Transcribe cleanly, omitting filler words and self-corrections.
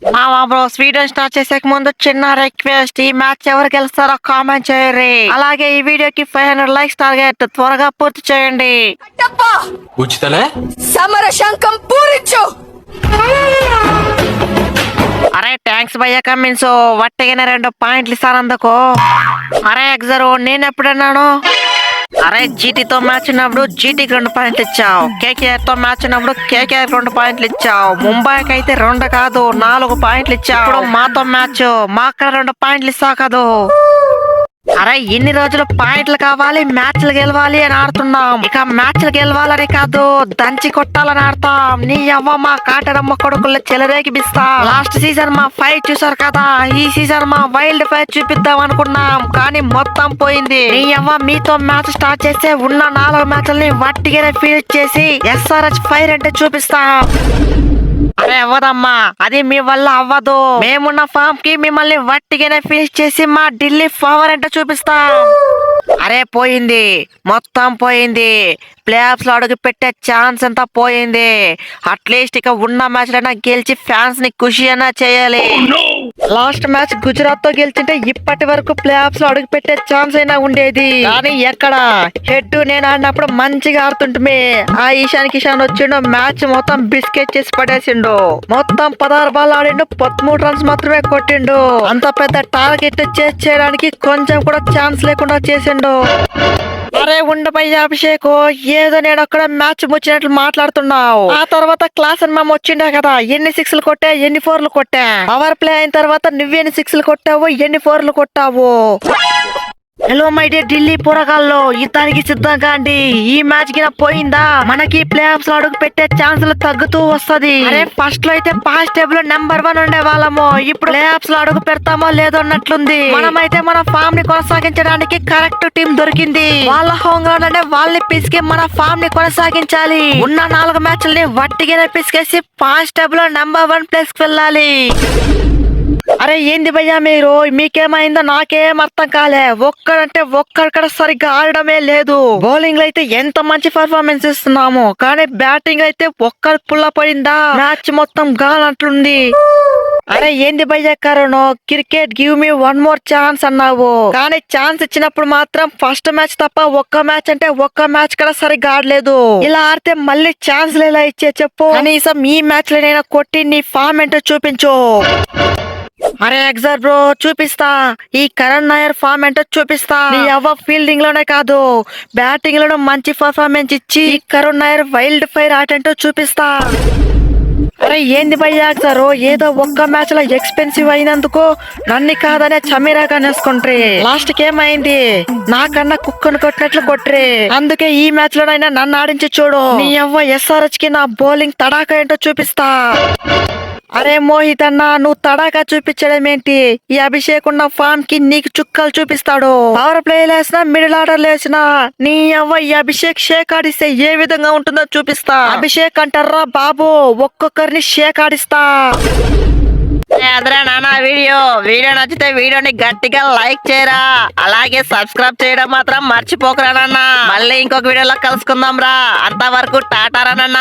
Bro Sweden start చేసే ముందు చిన్న రిక్వెస్ట్, ఈ మ్యాచ్ ఎవరు గెలుస్తారో కామెంట్ చేయరు. అలాగే ఈ వీడియోకి 500 లైక్స్ టార్గెట్ త్వరగా పూర్తి చేయండి. ఉచితలే సమర శంఖం పూరించు. అరే థ్యాంక్స్ భయ్యా కమిన్స్, వట్టిగానే 2 పాయింట్లు ఇస్తానందుకు. అరే ఎగ్జరు నేను ఎప్పుడన్నాను? అరే జీటీతో మ్యాచ్ ఉన్నప్పుడు జీటీకి 2 పాయింట్లు ఇచ్చావు, కేకేఆర్ తో మ్యాచ్ ఉన్నప్పుడు కేకేఆర్ 2 పాయింట్లు ఇచ్చావు, ముంబైకి అయితే 2 కాదు 4 పాయింట్లు ఇచ్చావు. ఇప్పుడు మాతో మ్యాచ్ మాక్కడ 2 పాయింట్లు ఇస్తావు కాదు. అరే ఇన్ని రోజులు పాయింట్లు కావాలి, మ్యాచ్లు గెలవాలి అని ఆడుతున్నాం. ఇక మ్యాచ్లు గెలవాలని కాదు, దంచి కొట్టాలని ఆడతాం. నీ అవ్వ మా కాటరమ్మ కొడుకుల చెలరేగిపిస్తా. లాస్ట్ సీజన్ మా ఫైట్ చూసారు కదా, ఈ సీజన్ మా వైల్డ్ ఫైట్ చూపిద్దాం అనుకున్నాం, కానీ మొత్తం పోయింది. నీ అవ్వ మీతో మ్యాచ్ స్టార్ట్ చేస్తే ఉన్న 4 మ్యాచ్లని వట్టిగానే ఫినిష్ చేసి SRH ఫైర్ అంటే చూపిస్తాం. అరే అవ్వదమ్మా, అది మీ వల్ల అవ్వదు. మేమున్న ఫామ్ కి మిమ్మల్ని వట్టిగానే ఫినిష్ చేసి మా ఢిల్లీ పవర్ అంటే చూపిస్తాం. అరే పోయింది, మొత్తం పోయింది. ప్లే ఆఫ్స్ లో అడుగు పెట్టే ఛాన్స్ అంతా పోయింది. అట్లీస్ట్ ఇక ఉన్న మ్యాచ్ అయినా గెలిచి ఫ్యాన్స్ ని ఖుషి అయినా చేయాలి. లాస్ట్ మ్యాచ్ గుజరాత్ తో గెలిచింటే ఇప్పటి వరకు ప్లే ఆఫ్స్ లో అడుగు పెట్టే ఛాన్స్ అయినా ఉండేది. కానీ ఎక్కడ హెడ్ నేను ఆడినప్పుడు మంచిగా ఆడుతుంటే ఆ ఈశాన్ కిషాన్ వచ్చిండు, మ్యాచ్ మొత్తం బిస్కెట్ చేసి పడేసిండు. మొత్తం 16 బాల్ ఆడిండు, 13 రన్స్ మాత్రమే కొట్టిండు. అంత పెద్ద టార్గెట్ చేయడానికి కొంచెం కూడా ఛాన్స్ లేకుండా చేసిండు. అరే ఉండబయ్య అభిషేక్, ఏదో నేను అక్కడ మ్యాచ్ వచ్చినట్లు మాట్లాడుతున్నావు. ఆ తర్వాత క్లాస్ అని మేము వచ్చిండే కదా, ఎన్ని 6లు కొట్టా, ఎన్ని 4లు కొట్టా. పవర్ ప్లే అయిన తర్వాత నువ్వెన్ని 6లు కొట్టావు, ఎన్ని 4లు కొట్టావు. హలో మై డియర్ ఢిల్లీ పోరగాళ్ళు, యుద్ధానికి సిద్ధంగా అండి. ఈ మ్యాచ్ కింద పోయిందా మనకి ప్లే ఆఫ్స్ లో అడుగు పెట్టే ఛాన్సులు తగ్గుతూ వస్తది. అరే ఫస్ట్ లో అయితే పాస్ టేబుల్ నెంబర్ 1 ఉండే వాళ్ళము, ఇప్పుడు ప్లే ఆఫ్స్ లో అడుగు పెడతామో లేదో అన్నట్లుంది. మనమైతే మన ఫామ్ ని కొనసాగించడానికి కరెక్ట్ టీం దొరికింది. వాళ్ళ హోమ్ గ్రౌండ్ అంటే వాళ్ళని పిసికి మన ఫామ్ ని కొనసాగించాలి. ఉన్న 4 మ్యాచ్లని వట్టిగానే పిసికేసి పాస్ టేబుల్ లో నెంబర్ 1 ప్లేస్ కి వెళ్ళాలి. అరే ఏంది భయ్యా మీరు, మీకేమైందో నాకేం అర్థం కాలే. ఒక్కడంటే ఒక్కడిక్కడ సరిగ్గా ఆడడమే లేదు. బౌలింగ్ లో అయితే ఎంత మంచి పర్ఫార్మెన్స్ ఇస్తున్నాము, కానీ బ్యాటింగ్ అయితే ఒక్కడి పుల్ల పడిందా మ్యాచ్ మొత్తం గాలంట్లుంది. అరే ఏంది భయ్యా Karun, cricket give me 1 more chance అన్నావు, కానీ ఛాన్స్ ఇచ్చినప్పుడు మాత్రం ఫస్ట్ మ్యాచ్ తప్ప ఒక్క మ్యాచ్ అంటే ఒక్క మ్యాచ్ కూడా సరిగ్గా ఆడలేదు. ఇలా ఆడితే మళ్ళీ ఛాన్స్ ఎలా ఇచ్చే చెప్పు. కనీసం ఈ మ్యాచ్ లోనైనా కొట్టి నీ ఫామ్ ఏంటో చూపించు. అరే ఎగ్జర్ బ్రో చూపిస్తా, ఈ కరణ్ నాయర్ ఫామ్ ఏంటో చూపిస్తా. నీ అవ్వ ఫీల్డింగ్ లోనే కాదు బ్యాటింగ్ లోనే మంచి పర్ఫార్మెన్స్ ఇచ్చి ఈ కరణ్ నాయర్ వైల్డ్ ఫైర్ ఆట ఏంటో చూపిస్తా. అరే ఏంది భయ్యా అగ్జరు, ఏదో ఒక్క మ్యాచ్ లో ఎక్స్పెన్సివ్ అయినందుకు నన్ను కాదనే చమీరాగా నేసుకుంట్రీ. లాస్ట్ కి ఏమైంది, నాకన్నా కుక్కను కొట్టినట్లు కొట్రీ. అందుకే ఈ మ్యాచ్ లోనైనా నన్ను ఆడించి చూడు. నీ అవ్వ SRH కి నా బౌలింగ్ తడాక ఏంటో చూపిస్తా. అరే మోహిత్ అన్న, నువ్వు తడాకా చూపించడం ఏంటి, ఈ అభిషేక్ ఉన్న ఫామ్ కి నీకు చుక్కలు చూపిస్తాడు. పవర్ ప్లే లేసినా మిడిల్ ఆర్డర్ లేసినా నీ అవ్వ ఈ అభిషేక్ షేక్ ఆడిస్తే ఏ విధంగా ఉంటుందో చూపిస్తా. అభిషేక్ అంటారా బాబు, ఒక్కొక్కరిని షేక్ ఆడిస్తా. నాన్న వీడియో నచ్చితే వీడియోని గట్టిగా లైక్ చేయరా, అలాగే సబ్స్క్రైబ్ చేయడం మాత్రం మర్చిపోకరా నాన్న. మళ్ళీ ఇంకొక వీడియోలో కలుసుకుందాం రా, అంతవరకు టాటారా నాన్న.